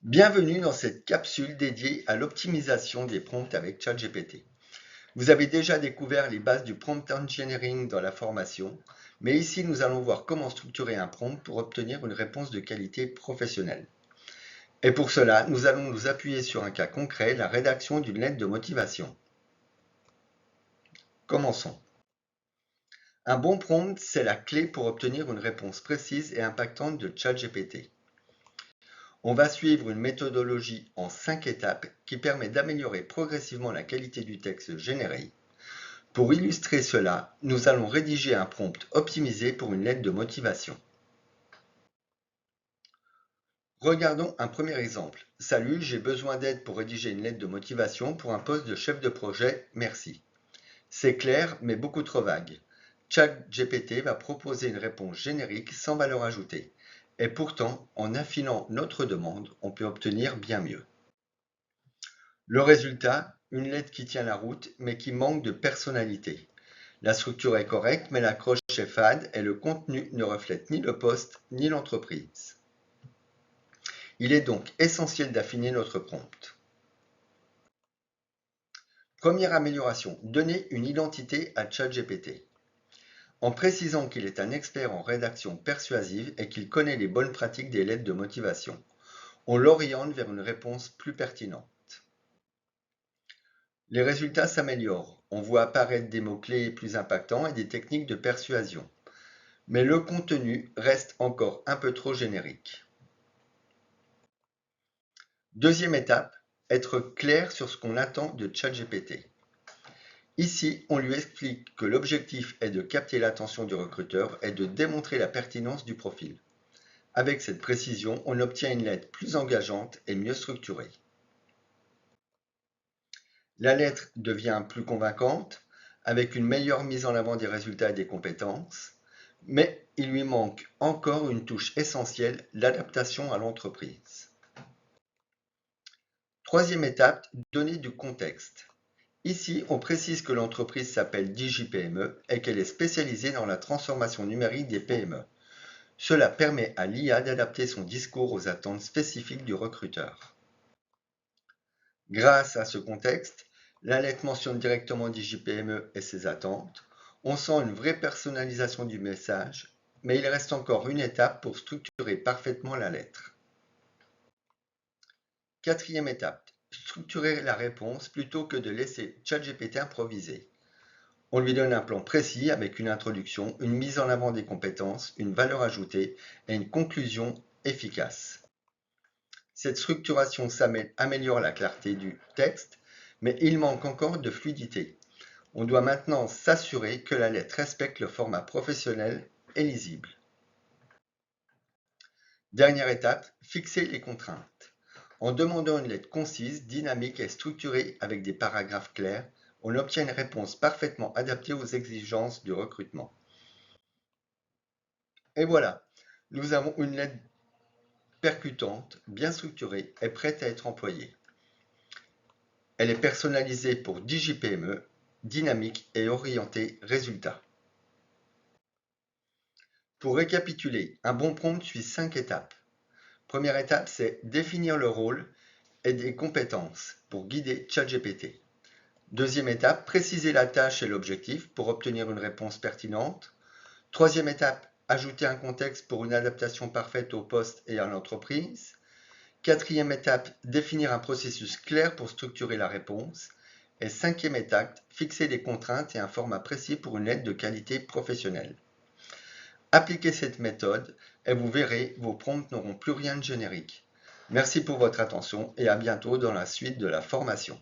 Bienvenue dans cette capsule dédiée à l'optimisation des prompts avec ChatGPT. Vous avez déjà découvert les bases du prompt engineering dans la formation, mais ici nous allons voir comment structurer un prompt pour obtenir une réponse de qualité professionnelle. Et pour cela, nous allons nous appuyer sur un cas concret, la rédaction d'une lettre de motivation. Commençons. Un bon prompt, c'est la clé pour obtenir une réponse précise et impactante de ChatGPT. On va suivre une méthodologie en 5 étapes qui permet d'améliorer progressivement la qualité du texte généré. Pour illustrer cela, nous allons rédiger un prompt optimisé pour une lettre de motivation. Regardons un premier exemple. Salut, j'ai besoin d'aide pour rédiger une lettre de motivation pour un poste de chef de projet, merci. C'est clair, mais beaucoup trop vague. ChatGPT va proposer une réponse générique sans valeur ajoutée. Et pourtant, en affinant notre demande, on peut obtenir bien mieux. Le résultat, une lettre qui tient la route, mais qui manque de personnalité. La structure est correcte, mais l'accroche est fade et le contenu ne reflète ni le poste ni l'entreprise. Il est donc essentiel d'affiner notre prompt. Première amélioration, donner une identité à ChatGPT. En précisant qu'il est un expert en rédaction persuasive et qu'il connaît les bonnes pratiques des lettres de motivation, on l'oriente vers une réponse plus pertinente. Les résultats s'améliorent. On voit apparaître des mots-clés plus impactants et des techniques de persuasion. Mais le contenu reste encore un peu trop générique. Deuxième étape, être clair sur ce qu'on attend de ChatGPT. Ici, on lui explique que l'objectif est de capter l'attention du recruteur et de démontrer la pertinence du profil. Avec cette précision, on obtient une lettre plus engageante et mieux structurée. La lettre devient plus convaincante, avec une meilleure mise en avant des résultats et des compétences, mais il lui manque encore une touche essentielle, l'adaptation à l'entreprise. Troisième étape, donner du contexte. Ici, on précise que l'entreprise s'appelle DigiPME et qu'elle est spécialisée dans la transformation numérique des PME. Cela permet à l'IA d'adapter son discours aux attentes spécifiques du recruteur. Grâce à ce contexte, la lettre mentionne directement DigiPME et ses attentes. On sent une vraie personnalisation du message, mais il reste encore une étape pour structurer parfaitement la lettre. Quatrième étape, structurer la réponse plutôt que de laisser ChatGPT improviser. On lui donne un plan précis avec une introduction, une mise en avant des compétences, une valeur ajoutée et une conclusion efficace. Cette structuration améliore la clarté du texte, mais il manque encore de fluidité. On doit maintenant s'assurer que la lettre respecte le format professionnel et lisible. Dernière étape, fixer les contraintes. En demandant une lettre concise, dynamique et structurée avec des paragraphes clairs, on obtient une réponse parfaitement adaptée aux exigences du recrutement. Et voilà, nous avons une lettre percutante, bien structurée et prête à être employée. Elle est personnalisée pour DigiPME, dynamique et orientée résultat. Pour récapituler, un bon prompt suit 5 étapes. Première étape, c'est définir le rôle et des compétences pour guider ChatGPT. Deuxième étape, préciser la tâche et l'objectif pour obtenir une réponse pertinente. Troisième étape, ajouter un contexte pour une adaptation parfaite au poste et à l'entreprise. Quatrième étape, définir un processus clair pour structurer la réponse. Et cinquième étape, fixer des contraintes et un format précis pour une lettre de qualité professionnelle. Appliquez cette méthode et vous verrez, vos prompts n'auront plus rien de générique. Merci pour votre attention et à bientôt dans la suite de la formation.